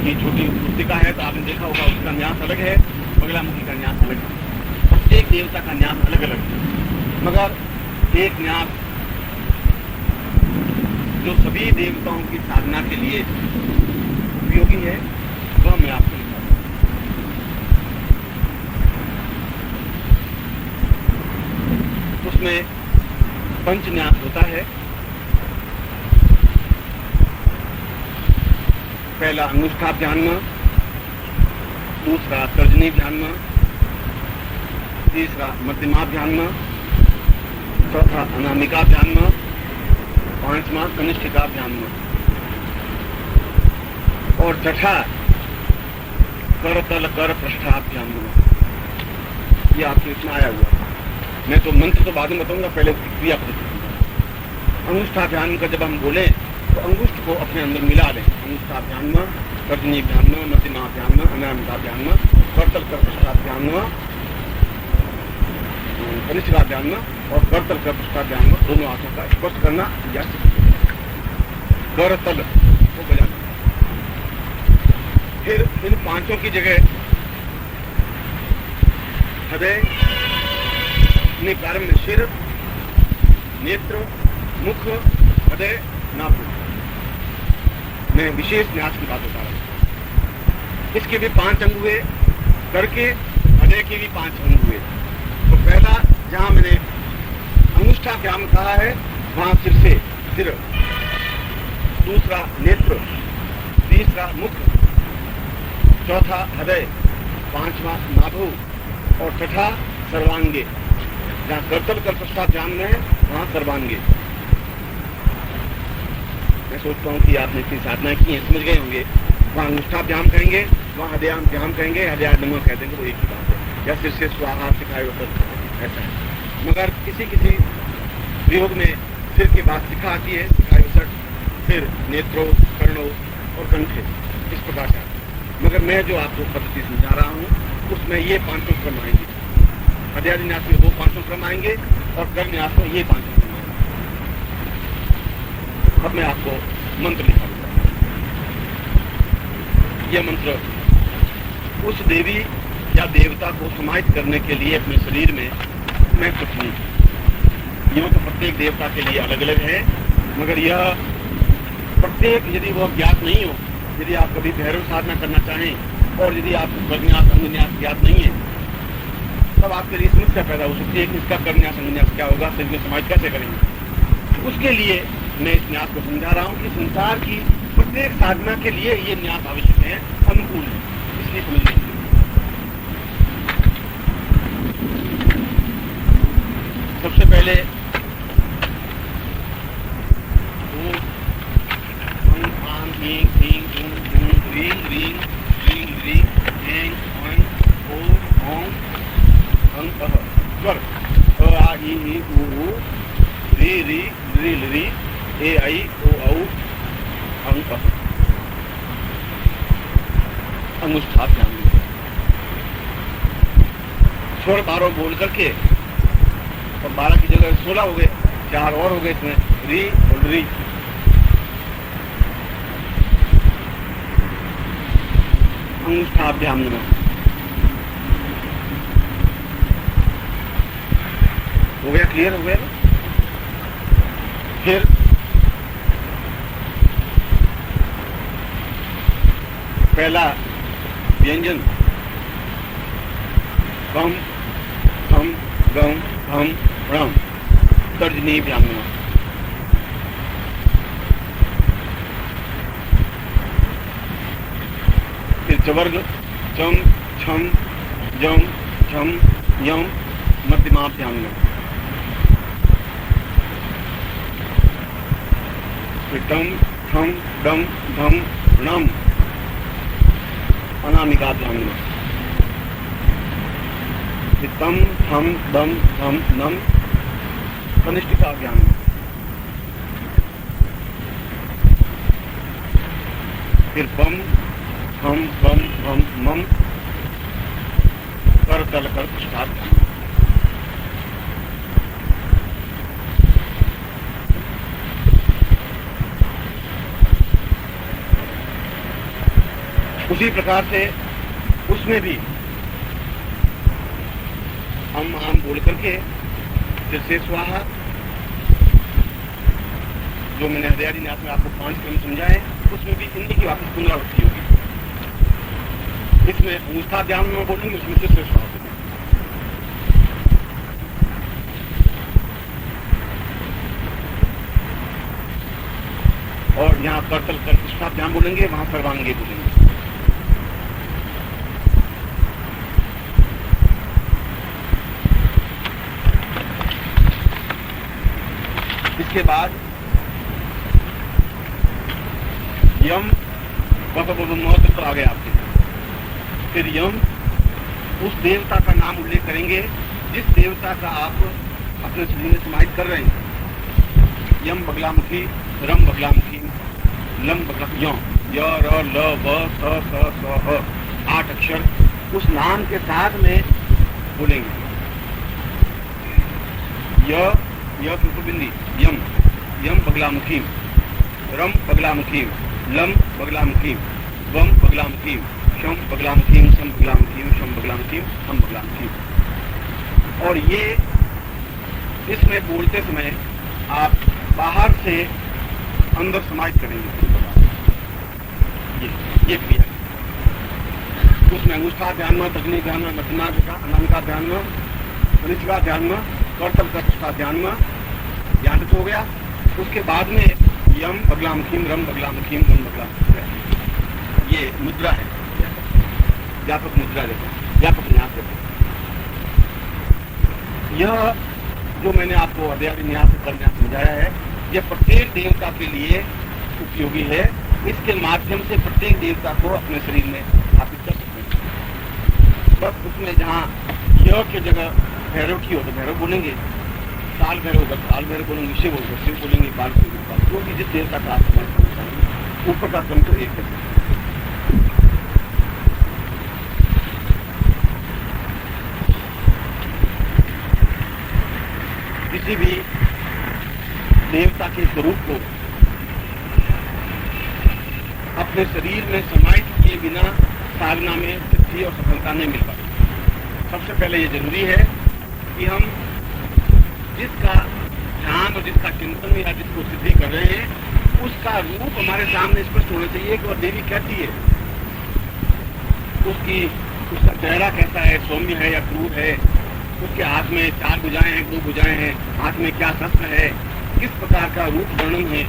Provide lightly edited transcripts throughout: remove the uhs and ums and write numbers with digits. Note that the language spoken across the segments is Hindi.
ये छोटी मूर्तिका है तो आपने देखा होगा उसका न्यास अलग है, बगलामुखी का न्यास अलग है। प्रत्येक देवता का न्यास अलग अलग है, मगर एक न्यास जो सभी देवताओं की साधना के लिए उपयोगी है वह मैं आपको बताऊं। उसमें पंच न्यास होता है। पहला अनुष्ठाभ्यान्म, दूसरा तर्जनीभ्यान्म, तीसरा मध्यमाभ्यान्म, चौथा अनामिकाभ्यान्म, पांचवा कनिष्ठिकाभ्यान्म और छठा करतल कर पृष्ठाभ्यान्म। ये आपके इसमें आया हुआ। मैं तो मंत्र तो बाद में बताऊंगा, पहले क्रिया पद्धति। अनुष्ठाभ्यान्म का जब हम बोले तो अंगुष्ठ को अपने अंदर मिला लें। अनुष्ठाभ्यान्म, तर्जनीभ्यान्म, मध्यमाभ्यान्म, अनामिकाभ्यान्म, करतल कर पृष्ठाभ्यान्म, कनिष्ठिकाभ्यान्म और करतल कर पृष्ठाभ्यान्म दोनों हाथों का स्पर्श करना या करतल को बजाना। फिर इन पांचों की जगह हृदय में प्रारंभ में सिर, नेत्र, मुख, हृदय, नाभि में विशेष न्यास की बात बता रहा हूं। इसके भी 5 अंग हुए, करके हृदय के भी 5 अंग हुए। तो पहला जहां मैंने अनुष्ठाभ्याम कहा है वहां सिर, दूसरा नेत्र, तीसरा मुख, चौथा हृदय, पांचवा नाभु और छठा सर्वांगे। जहां करतल कर पृष्ठाभ्याम में है वहां सर्वांगे। मैं सोचता हूँ कि आपने इतनी साधना की है, समझ गए होंगे। वहां अनुष्ठाभ्याम कहेंगे, वहां हृदयाभ्याम कहेंगे, हृदयाडम कह देंगे, वो एक ही बात है। या सिर से स्वाहा सिखाए ऐसा है। मगर किसी किसी प्रयोग में सिर के बाद शिखा आती है, सिखाए फिर नेत्रों, कर्णों और कंठे, इस प्रकार से। मगर मैं जो आपको पद्धति समझा रहा हूँ उसमें ये 5 क्रम आएंगे। हृदयादि न्यास में वो 5 क्रम आएंगे और कर न्यास में ये 5 क्रम आएंगे। अब मैं आपको मंत्र लिखा। यह मंत्र उस देवी या देवता को समाहित करने के लिए अपने शरीर में मैं कुछ नहीं। यह तो प्रत्येक देवता के लिए अलग अलग है, मगर यह प्रत्येक, यदि वह ज्ञात नहीं हो, यदि आप कभी भैरव साधना करना चाहें और यदि आपको करन्यास अंगन्यास ज्ञात नहीं है, तब आपके लिए समस्या पैदा हो सकती है कि इसका करन्यास अंगन्यास क्या होगा, फिर इसमें समाज कैसे करेंगे। उसके लिए मैं इस न्यास को समझा रहा हूँ कि संसार की प्रत्येक साधना के लिए ये न्यास आवश्यक है, अनुकूल है, इसलिए समझ लीजिए। सबसे पहले स्वर अ आ इ ई उ री री री री ए आई ओ औ अंक अनुष्ठाभ्याम। स्वर 12 बोल करके और 12 की जगह 16 हो गए, 4 और हो गए इसमें, री और री। अनुष्ठाभ्याम में हो गया, क्लियर हो गया। फिर पहला व्यंजन कम खम गम हम रम, तर्जनीभ्याम। फिर चवर्ग चम छम जम झम यम, मध्यमाभ्याम। फिर टम ठम डम धम नम, अनामिकाभ्याम। फिर तम थम दम धम नम, कनिष्ठिकाभ्याम। फिर बम हम बम भम मम, कर तल कर पृष्ठाभ्याम। उसी प्रकार से उसमें भी हम आम बोल करके फिर से स्वाहा, जो मैंने हृदयादि न्यास में आपको 5 क्रम समझाए, उसमें भी इन्हीं की वापस पुनरावृत्ति होगी। इसमें अंगुष्ठा ध्यान में बोलेंगे, उसमें से स्वाहा बोलेंगे। और यहाँ करतल कर्तष्ठा ध्यान बोलेंगे, वहां सर्वांगे बोलेंगे। इसके बाद यम महत्व तो आ गया आपके। फिर यम उस देवता का नाम उल्लेख करेंगे जिस देवता का आप अपने शरीर में समाहित कर रहे हैं। यम बगलामुखी, रम बगलामुखी, लम बगला, यम य र ल व स स स ह 8 अक्षर उस नाम के साथ में बोलेंगे। य बिंदी यम, यम बगलामुखी, रम बगलामुखी, लम बगलामुखी, वम बगलामुखी, शम बगलामुखी, सम बगलामुखी, शम बगलामुखी, हम बगलामुखी। और ये इसमें बोलते समय आप बाहर से अंदर समाहित करेंगे। ये क्रिया उसमें अंगुष्ठा ध्यान में, तग्नि ध्यान में, अनामिका ध्यान में, अनिष्ठा ध्यान में, कर्तव्य प्रतिष्ठा ध्यान में ध्यान हो गया। उसके बाद में यम बगलामुखीम, रम बगलामुखीम, वन बगलामुखीम, ये मुद्रा है, व्यापक मुद्रा देखो, व्यापक न्यास देखो। यह जो मैंने आपको अध्याय न्यास करना समझाया है, यह प्रत्येक देवता के लिए उपयोगी है। इसके माध्यम से प्रत्येक देवता को अपने शरीर में स्थापित कर सकते हैं। बस उसमें जहाँ यह की जगह भैरव की हो तो भैरव बोलेंगे, काल भैरव होगा काल भैरव बोलेंगे, शिव होगा शिव बोलेंगे, बाल जो भी जिस देवता का आप ऊपर का क्रम तो एक है। किसी भी देवता के स्वरूप को अपने शरीर में समाहित किए बिना साधना में सिद्धि और सफलता नहीं मिल पाती। सबसे पहले ये जरूरी है कि हम जिसका ध्यान और जिसका चिंतन या जिसको सिद्धि कर रहे हैं उसका रूप हमारे सामने स्पष्ट होना चाहिए कि वह देवी कैसी है, उसका चेहरा कैसा है, सौम्य है या क्रूर है, उसके हाथ में 4 भुजाएं हैं, 2 भुजाएं हैं, हाथ में क्या शस्त्र है, किस प्रकार का रूप वर्णन है।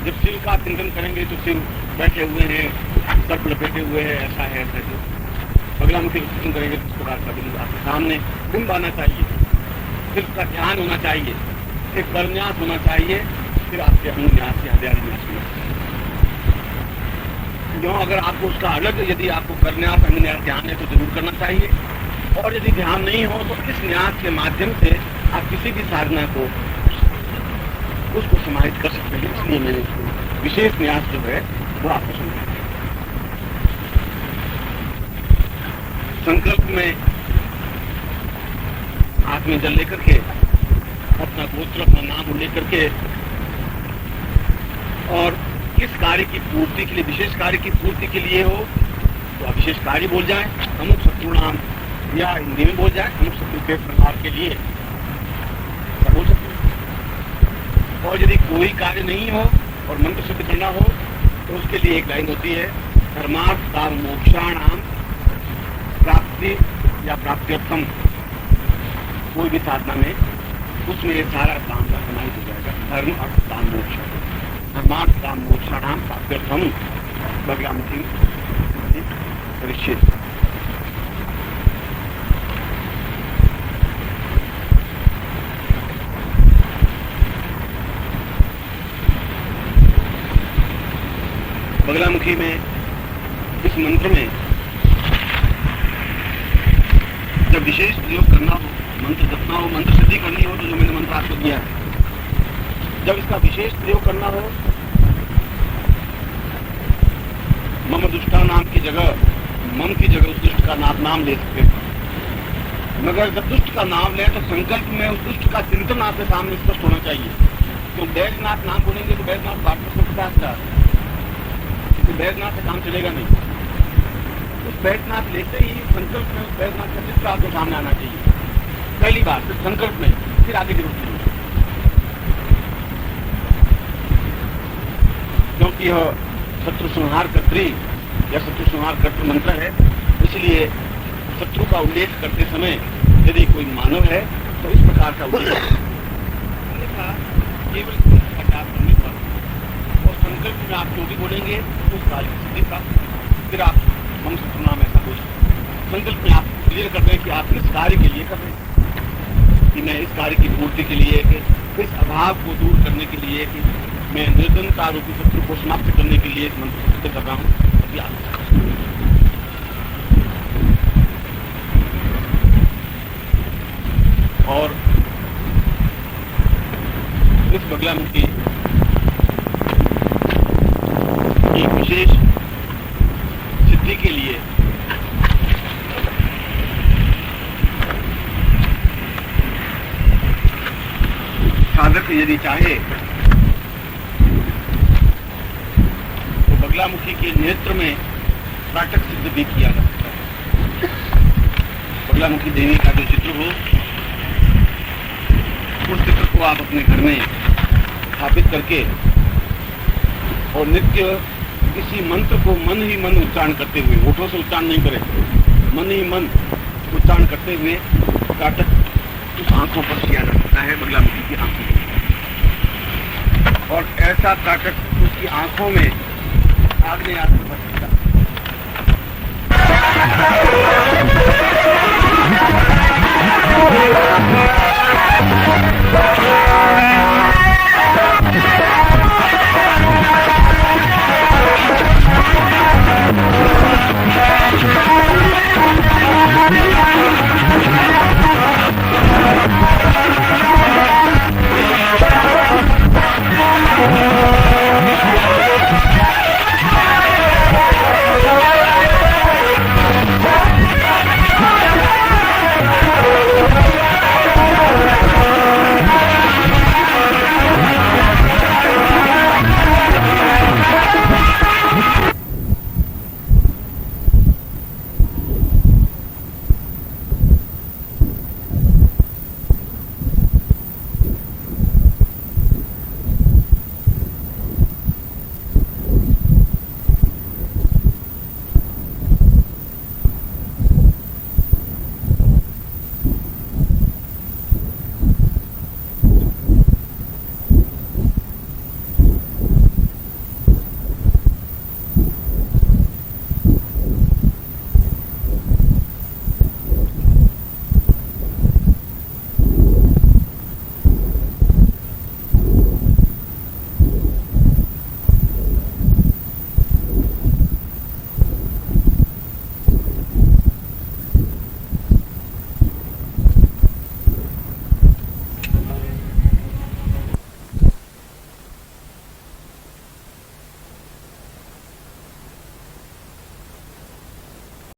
जब शिव का चिंतन करेंगे तो शिव बैठे हुए हैं, सर्प लपेटे हुए हैं, ऐसा है ऐसा है। बगलामुखी का चिंतन करेंगे तो इस प्रकार का बिंदु आपके सामने बिंब आना चाहिए, फिर उसका ध्यान होना चाहिए, फिर करन्यास होना चाहिए, फिर आपके अनुन्यास या हृदयान्यास होना चाहिए। जो अगर आपको उसका अलग यदि आपको करन्यास अनुन्यास ध्यान है तो जरूर करना चाहिए, और यदि ध्यान नहीं हो तो इस न्यास के माध्यम से आप किसी भी साधना को उसको समाहित कर सकते हैं। इसलिए मैंने इसको विशेष न्यास जो है वो आपको समझाया। संकल्प में हाथ में जल लेकर के अपना गोत्र अपना नाम उल्लेख करके और किस कार्य की पूर्ति के लिए, विशेष कार्य की पूर्ति के लिए हो तो आप विशेष कार्य बोल जाए, अमुक शत्रु नाम, या हिंदी में बोल जाए अमुक शत्रु के प्रहार के लिए बोल सकते हैं। और यदि कोई कार्य नहीं हो और मंत्र सिद्ध करना हो तो उसके लिए एक लाइन होती है, धर्मार्थ काम मोक्षाणाम प्राप्ति या प्राप्त्यर्थम। कोई भी साधना में उसमें सारा काम का समाहित हो जाएगा, धर्म अर्थ काम मोक्ष, धर्मार्थ काम मोक्षाणाम प्राप्त्यर्थम बगलामुखी परिच्छेद। बगलामुखी में इस मंत्र में जब विशेष प्रयोग करना हो, मंत्र जपना हो, मंत्र सिद्धि करनी हो, तो जो मैंने मंत्र आपको दिया है, जब इसका विशेष प्रयोग करना हो, मम दुष्टा नाम की जगह मम की जगह उस दुष्ट का नाम ले सकते हैं। मगर जब दुष्ट का नाम ले तो संकल्प में उस दुष्ट का चिंतन आपके सामने स्पष्ट होना चाहिए। तो बैजनाथ नाम बोलेंगे तो बैजनाथ बात में बैजनाथ से काम चलेगा नहीं। उस बैद्यनाथ लेते ही संकल्प में उस बैद्यनाथ का चित्र आपको सामने आना चाहिए। पहली बार फिर संकल्प में, फिर आगे जरूरत नहीं, क्योंकि यह शत्रु संहार कर्त्री या शत्रु संहार कर्तृ मंत्र है। इसलिए शत्रु का उल्लेख करते समय यदि कोई मानव है तो इस प्रकार का उल्लेख केवल प्रचार करने पर और संकल्प में आप जो भी बोलेंगे उस कार्य की सिद्धि प्राप्त। फिर आप हम शत्रु नाम ऐसा बोल संकल्प में आप क्लियर कर दें कि आप इस कार्य के लिए कर रहे हैं, कि मैं इस कार्य की पूर्ति के लिए, कि इस अभाव को दूर करने के लिए, कि मैं निर्धनता रूपी शत्रु को समाप्त करने के लिए इस मंत्र को सिद्ध कर रहा हूँ। और इस बगलामुखी एक विशेष सिद्धि के लिए साधक यदि चाहे तो बगलामुखी के नेत्र में त्राटक सिद्ध भी किया जा सकता है। बगलामुखी देवी का जो चित्र हो उस चित्र को आप अपने घर में स्थापित करके और नित्य किसी मंत्र को मन ही मन उच्चारण करते हुए, होठों से उच्चारण नहीं करें, मन ही मन उच्चारण करते हुए त्राटक उस आंखों पर किया जा सकता है, बगलामुखी की आंखों में। और ऐसा त्राटक उसकी आंखों में आग्नेय भर सकता है।